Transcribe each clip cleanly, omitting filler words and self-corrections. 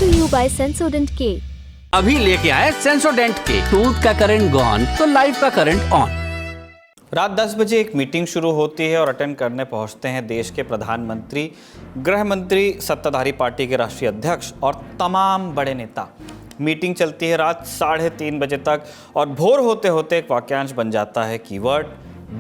to you by Sensodent K। अभी लेके आए सेंसोडेंट के। टूथ का करंट गॉन तो लाइफ का करंट ऑन। रात 10 बजे एक मीटिंग शुरू होती है और अटेंड करने पहुंचते हैं देश के प्रधानमंत्री, गृह मंत्री, सत्ताधारी पार्टी के राष्ट्रीय अध्यक्ष और तमाम बड़े नेता। मीटिंग चलती है रात 3:30 बजे तक और भोर होते होते एक वाक्यांश बन जाता है कीवर्ड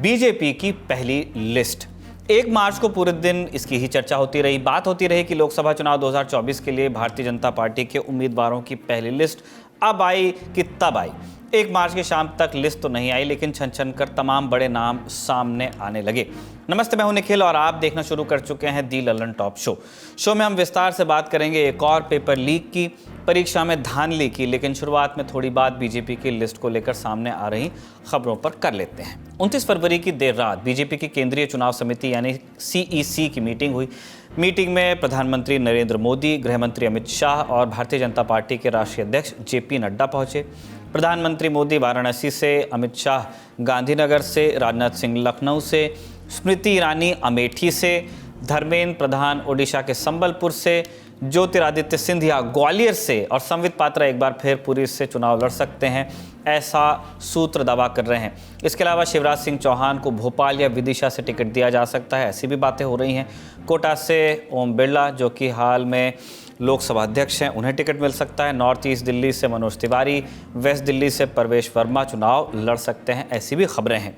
बीजेपी की पहली लिस्ट। 1 मार्च को पूरे दिन इसकी ही चर्चा होती रही। बात होती रही कि लोकसभा चुनाव 2024 के लिए भारतीय जनता पार्टी के उम्मीदवारों की पहली लिस्ट अब आई कि तब आई। 1 मार्च की शाम तक लिस्ट तो नहीं आई, लेकिन छन छन कर तमाम बड़े नाम सामने आने लगे। नमस्ते, मैं हूं निखिल और आप देखना शुरू कर चुके हैं दी लल्लन टॉप शो में हम विस्तार से बात करेंगे एक और पेपर लीक की, परीक्षा में धांधली की, लेकिन शुरुआत में थोड़ी बात बीजेपी की लिस्ट को लेकर सामने आ रही खबरों पर कर लेते हैं। 29 फरवरी की देर रात बीजेपी की केंद्रीय चुनाव समिति यानी CEC की मीटिंग हुई। मीटिंग में प्रधानमंत्री नरेंद्र मोदी, गृह मंत्री अमित शाह और भारतीय जनता पार्टी के राष्ट्रीय अध्यक्ष JP नड्डा पहुंचे। प्रधानमंत्री मोदी वाराणसी से, अमित शाह गांधीनगर से, राजनाथ सिंह लखनऊ से, स्मृति ईरानी अमेठी से, धर्मेंद्र प्रधान ओडिशा के संबलपुर से, ज्योतिरादित्य सिंधिया ग्वालियर से और संबित पात्रा एक बार फिर पुरी से चुनाव लड़ सकते हैं, ऐसा सूत्र दावा कर रहे हैं। इसके अलावा शिवराज सिंह चौहान को भोपाल या विदिशा से टिकट दिया जा सकता है, ऐसी भी बातें हो रही हैं। कोटा से ओम बिरला, जो कि हाल में लोकसभा अध्यक्ष हैं, उन्हें टिकट मिल सकता है। नॉर्थ ईस्ट दिल्ली से मनोज तिवारी, वेस्ट दिल्ली से परवेश वर्मा चुनाव लड़ सकते हैं, ऐसी भी खबरें हैं।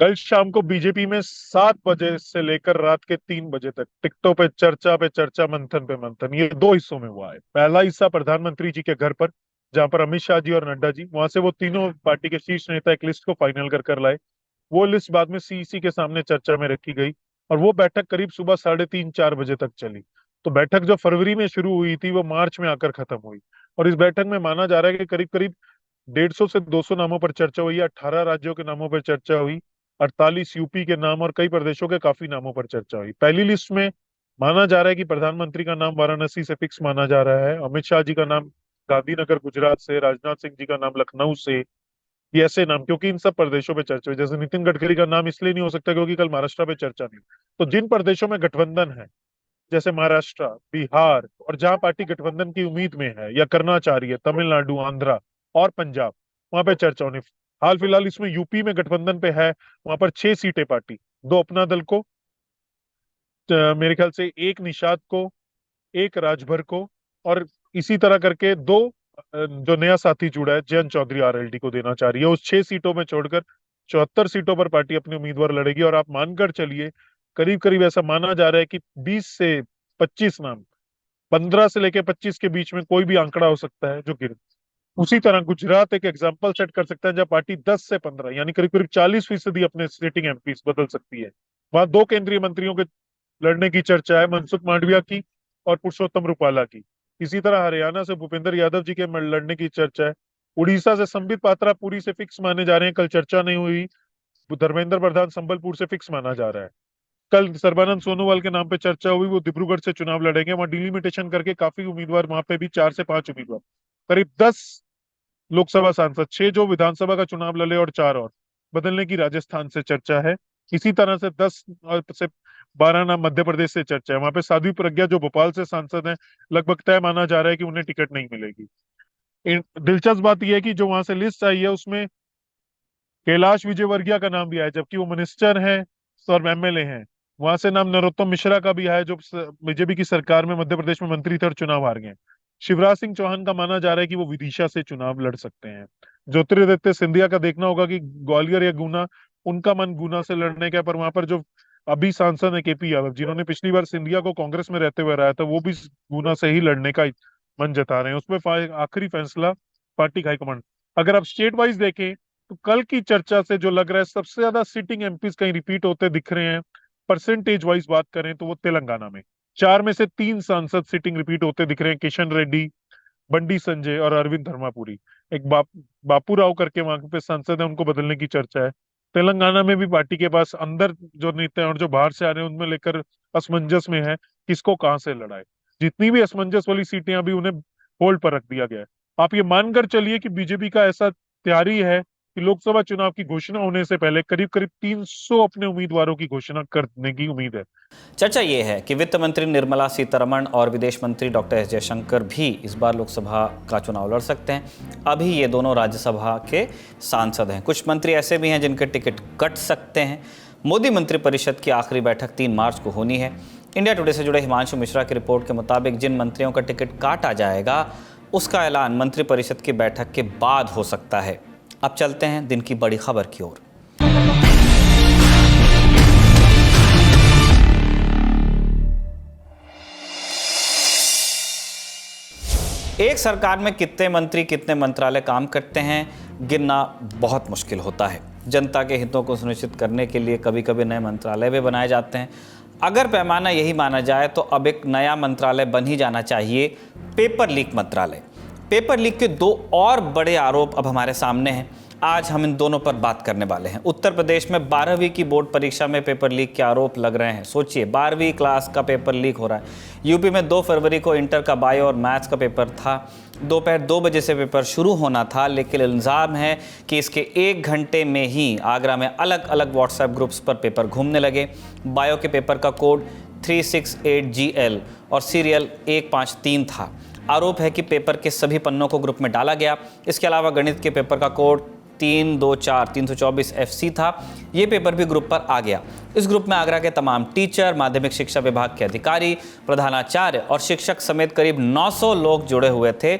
कल शाम को बीजेपी में 7 बजे से लेकर रात के 3 बजे तक टिकटों पे चर्चा, मंथन पे मंथन, ये 2 हिस्सों में हुआ है। पहला हिस्सा प्रधानमंत्री जी के घर पर, जहां पर अमित शाह जी और नड्डा जी, वहां से वो तीनों पार्टी के शीर्ष नेता एक लिस्ट को फाइनल कर लाए। वो लिस्ट बाद में CEC के सामने चर्चा में रखी गई और वो बैठक करीब सुबह 3:30-4 बजे तक चली। तो बैठक जो फरवरी में शुरू हुई थी वो मार्च में आकर खत्म हुई और इस बैठक में माना जा रहा है कि करीब करीब 150 से 200 नामों पर चर्चा हुई। 18 राज्यों के नामों पर चर्चा हुई, 48 यूपी के नाम और कई प्रदेशों के काफी नामों पर चर्चा हुई। पहली लिस्ट में माना जा रहा है कि प्रधानमंत्री का नाम वाराणसी से फिक्स माना जा रहा है, अमित शाह जी का नाम गांधीनगर गुजरात से, राजनाथ सिंह जी का नाम लखनऊ से। ये ऐसे नाम, क्योंकि इन सब प्रदेशों पे चर्चा हुई। जैसे नितिन गडकरी का नाम इसलिए नहीं हो सकता क्योंकि कल महाराष्ट्र पे चर्चा नहीं। तो जिन प्रदेशों में गठबंधन है, जैसे महाराष्ट्र, बिहार और जहां पार्टी गठबंधन की उम्मीद में है या करना चाह रही है, तमिलनाडु, आंध्रा और पंजाब, वहां पे चर्चा होनी। हाल फिलहाल इसमें यूपी में गठबंधन पे है, वहां पर 6 सीटें पार्टी, 2 अपना दल को, मेरे ख्याल से 1 निषाद को, 1 राजभर को और इसी तरह करके 2 जो नया साथी जुड़ा है जयंत चौधरी RLD को देना चाह रही है। उस 6 सीटों में छोड़कर 74 सीटों पर पार्टी अपने उम्मीदवार लड़ेगी और आप मानकर चलिए करीब करीब ऐसा माना जा रहा है कि 20 से 25 नाम, 15 से लेकर 25 के बीच में कोई भी आंकड़ा हो सकता है जो गिरे। उसी तरह गुजरात एक एग्जाम्पल सेट कर सकता है जहां पार्टी 10 से 15 यानी करीब करीब 40% अपने सिटिंग MP बदल सकती है। वहां 2 केंद्रीय मंत्रियों के लड़ने की चर्चा है, मनसुख मांडविया की और पुरुषोत्तम रूपाला की। इसी तरह हरियाणा से भूपेंद्र यादव जी के लड़ने की चर्चा है। उड़ीसा से संबित पात्रा पूरी से फिक्स माने जा रहे हैं, कल चर्चा नहीं हुई। धर्मेंद्र प्रधान संबलपुर से फिक्स माना जा रहा है। कल सर्बानंद सोनोवाल के नाम पे चर्चा हुई, वो डिब्रूगढ़ से चुनाव लड़ेंगे। वहां डिलिमिटेशन करके काफी उम्मीदवार, वहां पे भी 4 से 5 उम्मीदवार, करीब 10 लोकसभा सांसद, 6 जो विधानसभा का चुनाव लड़े और 4 और बदलने की राजस्थान से चर्चा है। इसी तरह से 10 से 12 नाम मध्य प्रदेश से चर्चा है। वहां पे साध्वी प्रज्ञा जो भोपाल से सांसद हैं, लगभग तय माना जा रहा है कि उन्हें टिकट नहीं मिलेगी। दिलचस्प बात यह है कि जो वहां से लिस्ट आई है उसमें कैलाश विजयवर्गीय का नाम भी आया, जबकि वो मिनिस्टर हैं और MLA हैं। वहां से नाम नरोत्तम मिश्रा का भी है, जो बीजेपी की सरकार में मध्य प्रदेश में मंत्री थे और चुनाव हार गए। शिवराज सिंह चौहान का माना जा रहा है कि वो विदिशा से चुनाव लड़ सकते हैं। ज्योतिरादित्य सिंधिया का देखना होगा कि ग्वालियर या गुना, उनका मन गुना से लड़ने का, पर वहां पर जो अभी सांसद है KP यादव, जिन्होंने पिछली बार सिंधिया को कांग्रेस में रहते हुए रहा था, वो भी गुना से ही लड़ने का मन जता रहे हैं। उसमें आखिरी फैसला पार्टी हाईकमांड। अगर आप स्टेट वाइज देखें तो कल की चर्चा से जो लग रहा है सबसे ज्यादा सिटिंग MPs कहीं रिपीट होते दिख रहे हैं। परसेंटेज वाइज बात करें तो वो तेलंगाना में 4 में से 3 सांसद सिटिंग रिपीट होते दिख रहे हैं, किशन रेड्डी, बंडी संजय और अरविंद धर्मापुरी। एक बापू राव करके वहां पे सांसद है, उनको बदलने की चर्चा है। तेलंगाना में भी पार्टी के पास अंदर जो नेता हैं और जो बाहर से आ रहे हैं उनमें लेकर असमंजस में है किसको कहां से लड़ाए। जितनी भी असमंजस वाली सीटें अभी उन्हें होल्ड पर रख दिया गया है। आप ये मानकर चलिए कि बीजेपी का ऐसा तैयारी है कि लोकसभा चुनाव की घोषणा होने से पहले करीब करीब 300 अपने उम्मीदवारों की घोषणा करने की उम्मीद है। चर्चा ये है कि वित्त मंत्री निर्मला सीतारमण और विदेश मंत्री डॉक्टर एस जयशंकर भी इस बार लोकसभा का चुनाव लड़ सकते हैं। अभी ये दोनों राज्यसभा के सांसद हैं। कुछ मंत्री ऐसे भी हैं जिनके टिकट कट सकते हैं। मोदी मंत्रिपरिषद की आखिरी बैठक 3 मार्च को होनी है। इंडिया टुडे से जुड़े हिमांशु मिश्रा की रिपोर्ट के मुताबिक जिन मंत्रियों का टिकट काटा जाएगा उसका ऐलान मंत्रिपरिषद की बैठक के बाद हो सकता है। अब चलते हैं दिन की बड़ी खबर की ओर। एक सरकार में कितने मंत्री कितने मंत्रालय काम करते हैं गिनना बहुत मुश्किल होता है। जनता के हितों को सुनिश्चित करने के लिए कभी कभी नए मंत्रालय भी बनाए जाते हैं। अगर पैमाना यही माना जाए तो अब एक नया मंत्रालय बन ही जाना चाहिए, पेपर लीक मंत्रालय। पेपर लीक के 2 और बड़े आरोप अब हमारे सामने हैं। आज हम इन दोनों पर बात करने वाले हैं। उत्तर प्रदेश में 12वीं की बोर्ड परीक्षा में पेपर लीक के आरोप लग रहे हैं। सोचिए, 12वीं क्लास का पेपर लीक हो रहा है। यूपी में 2 फरवरी को इंटर का बायो और मैथ्स का पेपर था। दोपहर 2 बजे से पेपर शुरू होना था, लेकिन इल्ज़ाम है कि इसके 1 घंटे में ही आगरा में अलग अलग व्हाट्सएप ग्रुप्स पर पेपर घूमने लगे। बायो के पेपर का कोड 368GL और सीरियल 153 था। आरोप है कि पेपर के सभी पन्नों को ग्रुप में डाला गया। इसके अलावा गणित के पेपर का कोड 324 था। ये पेपर भी ग्रुप पर आ गया। इस ग्रुप में आगरा के तमाम टीचर, माध्यमिक शिक्षा विभाग के अधिकारी, प्रधानाचार्य और शिक्षक समेत करीब 900 लोग जुड़े हुए थे।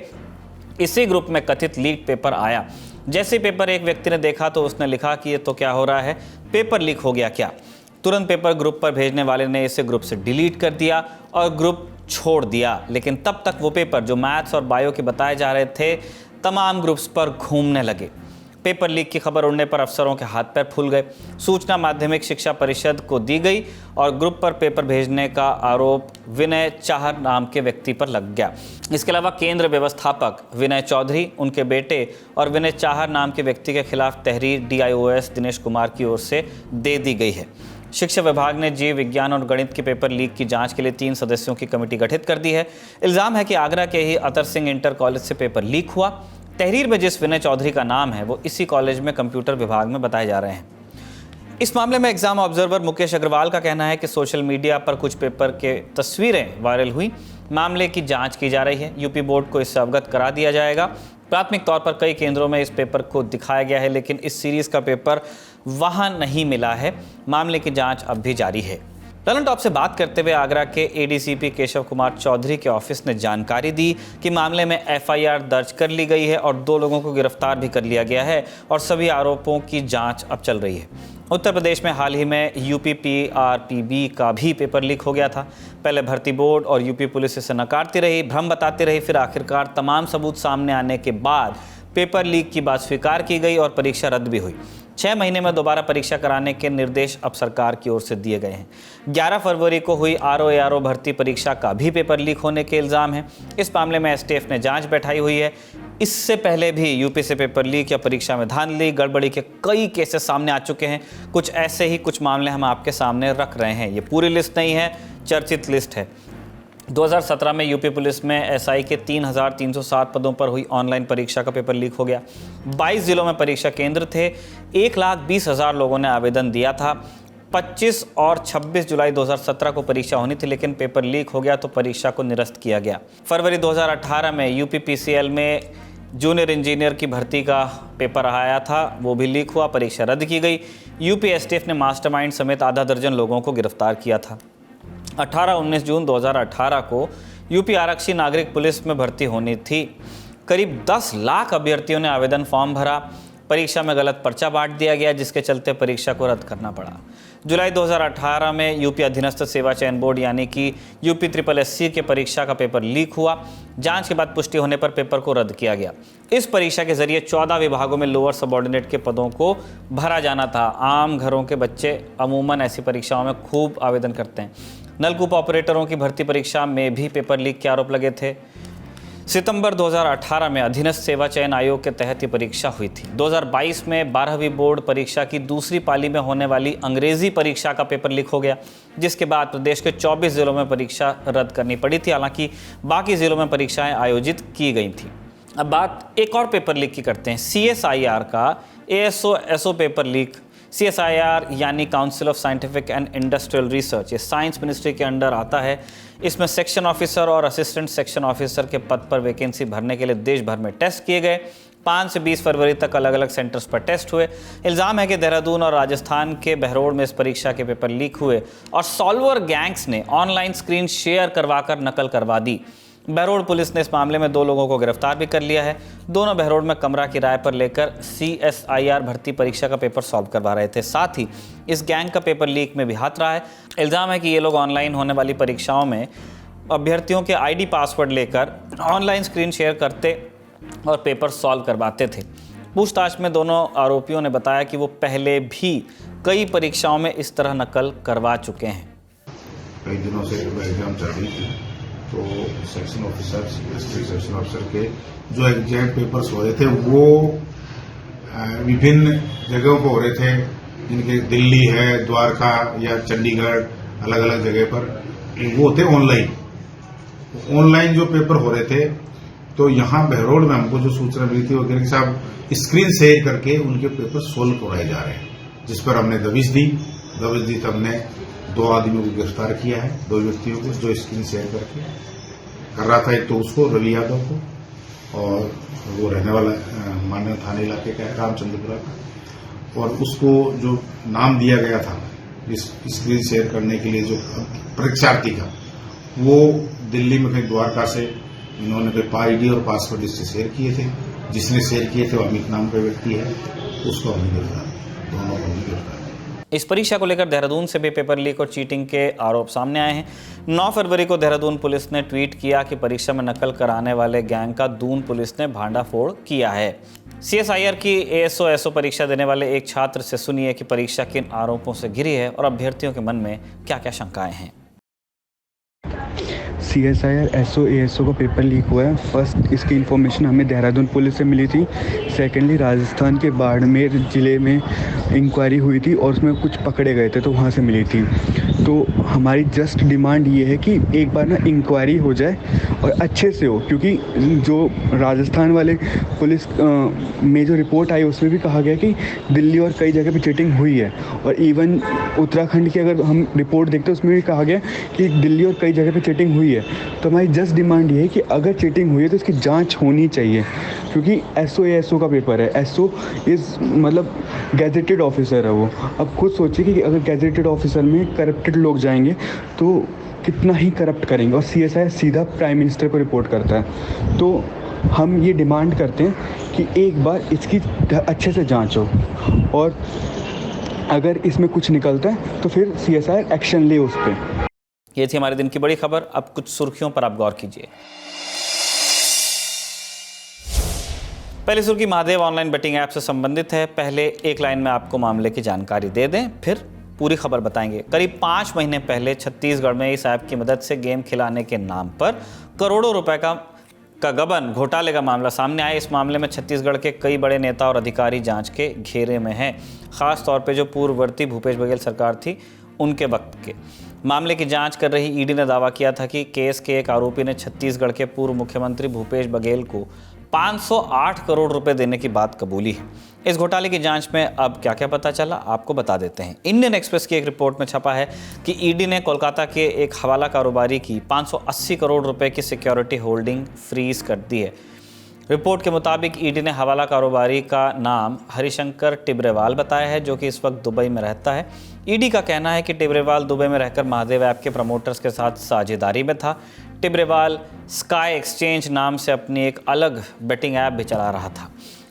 इसी ग्रुप में कथित लीक पेपर आया। जैसे पेपर एक व्यक्ति ने देखा तो उसने लिखा कि ये तो क्या हो रहा है, पेपर लीक हो गया क्या। तुरंत पेपर ग्रुप पर भेजने वाले ने इसे ग्रुप से डिलीट कर दिया और ग्रुप छोड़ दिया। लेकिन तब तक वो पेपर जो मैथ्स और बायो के बताए जा रहे थे तमाम ग्रुप्स पर घूमने लगे। पेपर लीक की खबर उड़ने पर अफसरों के हाथ पैर फूल गए। सूचना माध्यमिक शिक्षा परिषद को दी गई और ग्रुप पर पेपर भेजने का आरोप विनय चाहर नाम के व्यक्ति पर लग गया। इसके अलावा केंद्र व्यवस्थापक विनय चौधरी, उनके बेटे और विनय चाहर नाम के व्यक्ति के खिलाफ तहरीर DIOS दिनेश कुमार की ओर से दे दी गई है। शिक्षा विभाग ने जीव विज्ञान और गणित के पेपर लीक की जांच के लिए 3 सदस्यों की कमेटी गठित कर दी है। इल्जाम है कि आगरा के ही अतर सिंह इंटर कॉलेज से पेपर लीक हुआ। तहरीर में जिस विनय चौधरी का नाम है वो इसी कॉलेज में कंप्यूटर विभाग में बताए जा रहे हैं। इस मामले में एग्जाम ऑब्जर्वर मुकेश अग्रवाल का कहना है कि सोशल मीडिया पर कुछ पेपर के तस्वीरें वायरल हुई। मामले की जांच की जा रही है। यूपी बोर्ड को इससे अवगत करा दिया जाएगा। प्राथमिक तौर पर कई केंद्रों में इस पेपर को दिखाया गया है, लेकिन इस सीरीज का पेपर वहां नहीं मिला है। मामले की जांच अब भी जारी है। ललन टॉप से बात करते हुए आगरा के ADCP केशव कुमार चौधरी के ऑफिस ने जानकारी दी कि मामले में FIR दर्ज कर ली गई है और 2 लोगों को गिरफ्तार भी कर लिया गया है और सभी आरोपों की जांच अब चल रही है। उत्तर प्रदेश में हाल ही में UPPRPB का भी पेपर लीक हो गया था। पहले भर्ती बोर्ड और यूपी पुलिस इसे नकारती रही, भ्रम बताती रही, फिर आखिरकार तमाम सबूत सामने आने के बाद पेपर लीक की बात स्वीकार की गई और परीक्षा रद्द भी हुई। 6 महीने में दोबारा परीक्षा कराने के निर्देश अब सरकार की ओर से दिए गए हैं। 11 फरवरी को हुई RO-ARO भर्ती परीक्षा का भी पेपर लीक होने के इल्ज़ाम हैं। इस मामले में STF ने जांच बैठाई हुई है। इससे पहले भी यूपी से पेपर लीक या परीक्षा में धांधली, गड़बड़ी के कई केसेस सामने आ चुके हैं। कुछ ऐसे ही कुछ मामले हम आपके सामने रख रहे हैं। ये पूरी लिस्ट नहीं है, चर्चित लिस्ट है। 2017 में यूपी पुलिस में SI के 3,307 पदों पर हुई ऑनलाइन परीक्षा का पेपर लीक हो गया। 22 जिलों में परीक्षा केंद्र थे। 1,20,000 लोगों ने आवेदन दिया था। 25 और 26 जुलाई 2017 को परीक्षा होनी थी, लेकिन पेपर लीक हो गया तो परीक्षा को निरस्त किया गया। फरवरी 2018 में UPPCL में जूनियर इंजीनियर की भर्ती का पेपर आया था, वो भी लीक हुआ, परीक्षा रद्द की गई। यूपी STF ने मास्टरमाइंड समेत आधा दर्जन लोगों को गिरफ्तार किया था। 18-19 जून 2018 को यूपी आरक्षी नागरिक पुलिस में भर्ती होनी थी। करीब 10 लाख अभ्यर्थियों ने आवेदन फॉर्म भरा। परीक्षा में गलत पर्चा बांट दिया गया, जिसके चलते परीक्षा को रद्द करना पड़ा। जुलाई 2018 में यूपी अधीनस्थ सेवा चयन बोर्ड यानी कि UPSSC के परीक्षा का पेपर लीक हुआ। जांच के बाद पुष्टि होने पर पेपर को रद्द किया गया। इस परीक्षा के जरिए 14 विभागों में लोअर सबऑर्डिनेट के पदों को भरा जाना था। आम घरों के बच्चे अमूमन ऐसी परीक्षाओं में खूब आवेदन करते हैं। नलकूप ऑपरेटरों की भर्ती परीक्षा में भी पेपर लीक के आरोप लगे थे। सितंबर 2018 में अधीनस्थ सेवा चयन आयोग के तहत ये परीक्षा हुई थी। 2022 में 12वीं बोर्ड परीक्षा की दूसरी पाली में होने वाली अंग्रेजी परीक्षा का पेपर लीक हो गया, जिसके बाद प्रदेश के 24 जिलों में परीक्षा रद्द करनी पड़ी थी। हालांकि बाकी जिलों में परीक्षाएं आयोजित की गई थी। अब बात एक और पेपर लीक की करते हैं। CSIR का ASO पेपर लीक। CSIR यानी council of scientific and industrial research, ये साइंस मिनिस्ट्री के अंडर आता है। इसमें सेक्शन ऑफिसर और असिस्टेंट सेक्शन ऑफिसर के पद पर वैकेंसी भरने के लिए देश भर में टेस्ट किए गए। 5 से 20 फरवरी तक अलग अलग सेंटर्स पर टेस्ट हुए। इल्ज़ाम है कि देहरादून और राजस्थान के बहरोड़ में इस परीक्षा के पेपर लीक हुए और सॉल्वर गैंग्स ने ऑनलाइन स्क्रीन शेयर करवाकर नकल करवा दी। बहरोड़ पुलिस ने इस मामले में 2 लोगों को गिरफ्तार भी कर लिया है। दोनों बहरोड़ में कमरा किराए पर लेकर CSIR भर्ती परीक्षा का पेपर सॉल्व करवा रहे थे। साथ ही इस गैंग का पेपर लीक में भी हाथ रहा है। इल्ज़ाम है कि ये लोग ऑनलाइन होने वाली परीक्षाओं में अभ्यर्थियों के ID पासवर्ड लेकर ऑनलाइन स्क्रीन शेयर करते और पेपर सॉल्व करवाते थे। पूछताछ में दोनों आरोपियों ने बताया कि वो पहले भी कई परीक्षाओं में इस तरह नकल करवा चुके हैं। कई दिनों से एग्जाम चल रही थी, तो सेक्शन ऑफिसर, सेक्शन ऑफिसर के जो एग्जाम पेपर्स हो रहे थे वो विभिन्न जगहों पर हो रहे थे, जिनके दिल्ली है, द्वारका या चंडीगढ़, अलग अलग जगह पर वो होते ऑनलाइन जो पेपर हो रहे थे। तो यहाँ बहरोड़ में हमको जो सूचना मिली थी वगैरह साहब स्क्रीन शेयर करके उनके पेपर सोल्व करवाए जा रहे हैं, जिस पर हमने दबिश दी तो हमने 2 आदमियों को गिरफ्तार किया है, 2 व्यक्तियों को जो स्क्रीन शेयर करके कर रहा था। एक तो उसको रवि यादव को, और वो रहने वाला माननीय थाने इलाके का रामचंद्रपुरा का, और उसको जो नाम दिया गया था इस स्क्रीन शेयर करने के लिए जो परीक्षार्थी का, वो दिल्ली में कहीं द्वारका से इन्होंने कोई ID और पासवर्ड इससे शेयर किए थे। जिसने शेयर किए थे वो अमित नाम का व्यक्ति है, उसको हमने गिरफ्तार, दोनों को हमने गिरफ्तार। इस परीक्षा को लेकर देहरादून से भी पेपर लीक और चीटिंग के आरोप सामने आए हैं। 9 फरवरी को देहरादून पुलिस ने ट्वीट किया कि परीक्षा में नकल कराने वाले गैंग का दून पुलिस ने भांडाफोड़ किया है। CSIR की ASO परीक्षा देने वाले एक छात्र से सुनिए कि परीक्षा किन आरोपों से घिरी है और अभ्यर्थियों के मन में क्या क्या शंकाएं हैं। CSIR ASO का पेपर लीक हुआ है। फर्स्ट इसकी इन्फॉर्मेशन हमें देहरादून पुलिस से मिली थी। सेकेंडली राजस्थान के बाड़मेर ज़िले में इंक्वायरी हुई थी और उसमें कुछ पकड़े गए थे, तो वहाँ से मिली थी। तो हमारी जस्ट डिमांड ये है कि एक बार ना इंक्वायरी हो जाए और अच्छे से हो, क्योंकि जो राजस्थान वाले पुलिस में जो रिपोर्ट आई उसमें भी कहा गया कि दिल्ली और कई जगह पे चीटिंग हुई है, और इवन उत्तराखंड की अगर हम रिपोर्ट देखते हैं उसमें भी कहा गया कि दिल्ली और कई जगह पे चीटिंग हुई है। तो हमारी जस्ट डिमांड ये है कि अगर चीटिंग हुई है तो इसकी जांच होनी चाहिए, क्योंकि ASO का पेपर है। ASO मतलब गैजेटेड ऑफिसर है वो। अब खुद सोचिए कि अगर गैजेटेड ऑफिसर में करप्टेड लोग जाएंगे तो कितना ही करप्ट करेंगे, और CSIR सीधा प्राइम मिनिस्टर को रिपोर्ट करता है। तो हम ये डिमांड करते हैं कि एक बार इसकी अच्छे से जांच हो, और अगर इसमें कुछ निकलता है तो फिर CSIR एक्शन ले उस पर। ये थी हमारे दिन की बड़ी खबर। अब कुछ सुर्खियों पर आप गौर कीजिए। पहली सुर्खी महादेव ऑनलाइन बेटिंग ऐप से संबंधित है। पहले एक लाइन में आपको मामले की जानकारी दे दें, फिर पूरी खबर बताएंगे। करीब 5 महीने पहले छत्तीसगढ़ में इस ऐप की मदद से गेम खिलाने के नाम पर करोड़ों रुपए का गबन घोटाले का मामला सामने आया। इस मामले में छत्तीसगढ़ के कई बड़े नेता और अधिकारी जांच के घेरे में हैं। खास तौर पे जो पूर्ववर्ती भूपेश बघेल सरकार थी उनके वक्त के मामले की जांच कर रही ईडी ने दावा किया था कि केस के एक आरोपी ने छत्तीसगढ़ के पूर्व मुख्यमंत्री भूपेश बघेल को 508 करोड़ रुपए देने की बात कबूली है। इस घोटाले की जांच में अब क्या क्या पता चला आपको बता देते हैं। इंडियन एक्सप्रेस की एक रिपोर्ट में छपा है कि ईडी ने कोलकाता के एक हवाला कारोबारी की 580 करोड़ रुपए की सिक्योरिटी होल्डिंग फ्रीज कर दी है। रिपोर्ट के मुताबिक ईडी ने हवाला कारोबारी का नाम हरिशंकर टिब्रेवाल बताया है, जो कि इस वक्त दुबई में रहता है। ईडी का कहना है कि टिब्रेवाल दुबई में रहकर महादेव ऐप के प्रमोटर्स के साथ साझेदारी में था। टिब्रेवाल स्काई एक्सचेंज नाम से अपनी एक अलग बेटिंग ऐप भी चला रहा था।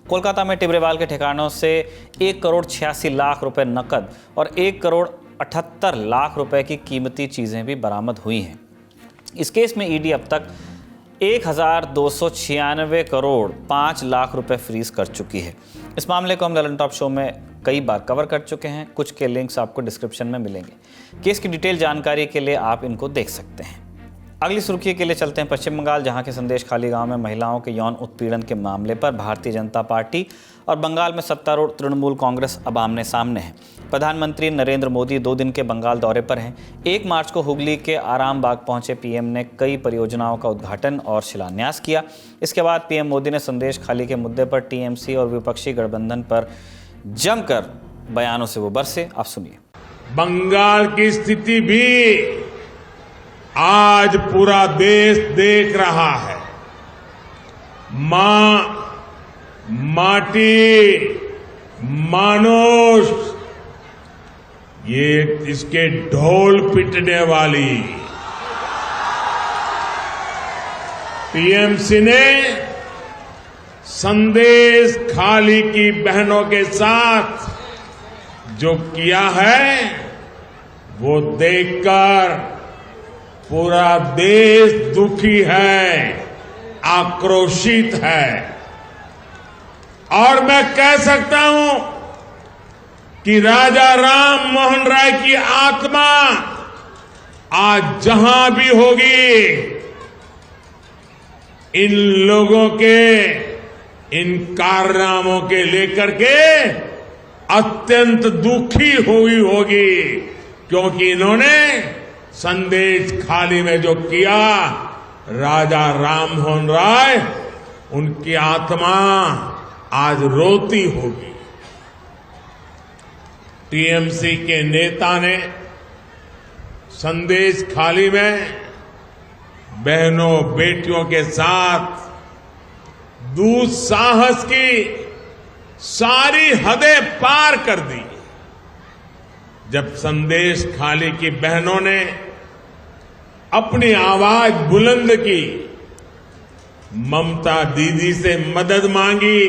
कोलकाता में टिब्रेवाल के ठिकानों से 1 करोड़ 86 लाख रुपए नकद और 1 करोड़ 78 लाख रुपए की कीमती चीज़ें भी बरामद हुई हैं। इस केस में ईडी अब तक 1296 करोड़ 5 लाख रुपए फ्रीज कर चुकी है। इस मामले को हम ललन टॉप शो में कई बार कवर कर चुके हैं। कुछ के लिंक्स आपको डिस्क्रिप्शन में मिलेंगे। केस की डिटेल जानकारी के लिए आप इनको देख सकते हैं। अगली सुर्खी के लिए चलते हैं पश्चिम बंगाल, जहां के संदेशखाली गांव में महिलाओं के यौन उत्पीड़न के मामले पर भारतीय जनता पार्टी और बंगाल में सत्तारूढ़ तृणमूल कांग्रेस अब आमने सामने है। प्रधानमंत्री नरेंद्र मोदी 2 दिन के बंगाल दौरे पर हैं। 1 मार्च को हुगली के आराम बाग पहुंचे पीएम ने कई परियोजनाओं का उद्घाटन और शिलान्यास किया। इसके बाद पीएम मोदी ने संदेशखाली के मुद्दे पर टीएमसी और विपक्षी गठबंधन पर जमकर बयानों से वो बरसे। आप सुनिए। बंगाल की स्थिति भी आज पूरा देश देख रहा है। मां, माटी, मानुष, ये इसके ढोल पिटने वाली टीएमसी ने संदेश खाली की बहनों के साथ जो किया है वो देखकर पूरा देश दुखी है, आक्रोशित है। और मैं कह सकता हूं कि राजा राम मोहन राय की आत्मा आज जहां भी होगी, इन लोगों के इन कारनामों के लेकर के अत्यंत दुखी हुई होगी, क्योंकि इन्होंने संदेश खाली में जो किया, राजा राम मोहन राय, उनकी आत्मा आज रोती होगी। टीएमसी के नेता ने संदेश खाली में बहनों बेटियों के साथ दुस्साहस की सारी हदें पार कर दी। जब संदेश खाली की बहनों ने अपनी आवाज बुलंद की, ममता दीदी से मदद मांगी,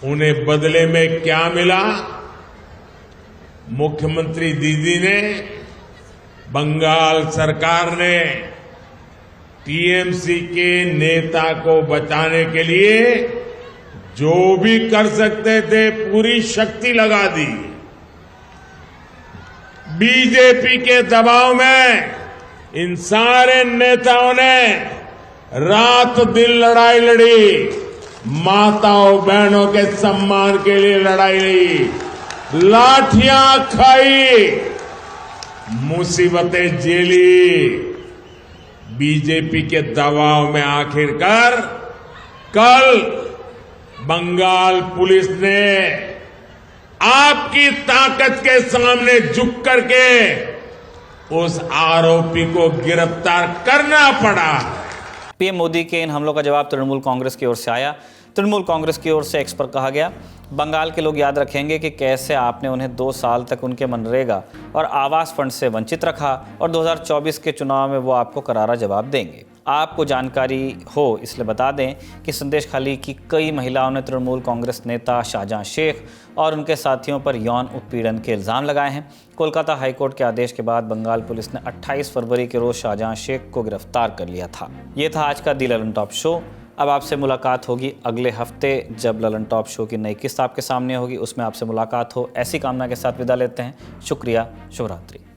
उन्हें बदले में क्या मिला? मुख्यमंत्री दीदी ने, बंगाल सरकार ने टीएमसी के नेता को बचाने के लिए जो भी कर सकते थे पूरी शक्ति लगा दी। बीजेपी के दबाव में इन सारे नेताओं ने रात दिन लड़ाई लड़ी, माताओं बहनों के सम्मान के लिए लड़ाई लड़ी, लाठियां खाई, मुसीबतें झेली। बीजेपी के दबाव में आखिरकार कल बंगाल पुलिस ने आपकी ताकत के सामने झुक करके उस आरोपी को गिरफ्तार करना पड़ा। पीएम मोदी के इन हमलों का जवाब तृणमूल कांग्रेस की ओर से आया। तृणमूल कांग्रेस की ओर से एक्स पर कहा गया, बंगाल के लोग याद रखेंगे कि कैसे आपने उन्हें 2 साल तक उनके मनरेगा और आवास फंड से वंचित रखा और 2024 के चुनाव में वो आपको करारा जवाब देंगे। आपको जानकारी हो इसलिए बता दें कि संदेश खाली की कई महिलाओं ने तृणमूल कांग्रेस नेता शाहजहां शेख और उनके साथियों पर यौन उत्पीड़न के इल्ज़ाम लगाए हैं। कोलकाता हाईकोर्ट के आदेश के बाद बंगाल पुलिस ने 28 फरवरी के रोज़ शाहजहां शेख को गिरफ्तार कर लिया था। ये था आज का दी ललन टॉप शो। अब आपसे मुलाकात होगी अगले हफ्ते, जब ललन टॉप शो की नई किस्त आपके सामने होगी। उसमें आपसे मुलाकात हो, ऐसी कामना के साथ विदा लेते हैं। शुक्रिया, शुभ रात्रि।